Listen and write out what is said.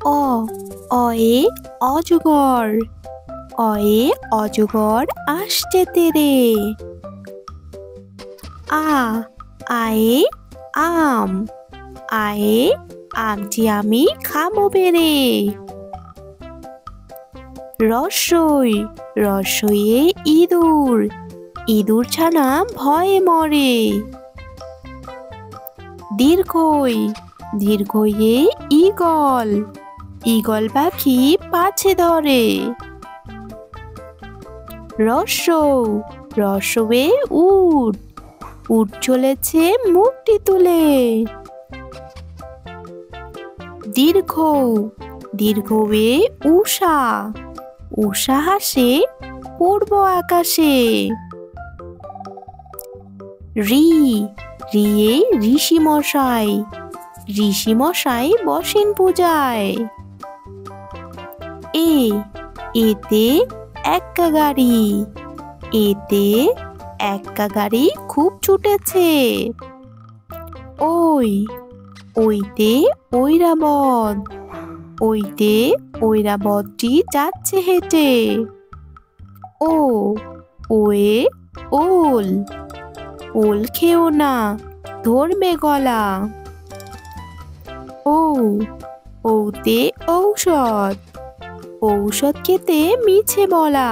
অ অয়ে অজগর, অয়ে অজগর আসছে তেরে। আ আয়ে আম, আয়ে আমটি আমি খাবো পেরে। রসই রসইয়ে ইঁদুর, ইঁদুর ছানা ভয়ে মরে। দীর্ঘই দীর্ঘইয়ে ঈগল, ঈগল পাখি পাছে ধরে। রসৌ রসৌয়ে উট, উট চলেছে মুখটি তুলে। দীর্ঘ দীর্ঘয়ে উষা, উষা হাসে পূর্ব আকাশে। রি রিয়ে ঋষি মশাই, ঋষি মশাই বসেন পূজায়। এ এতে এক্কা গাড়ি, এতে এক্কা গাড়ি খুব ছুটেছে। ওই ওইতে ঐরাবত, ওইতে ঐরাবতটি যাচ্ছে হেঁটে। ও ওয়ে ওল, ওল খেও না ধরবে গলা। ও ওতে ঔষধ, ঔষধ খেতে মিছে বলা।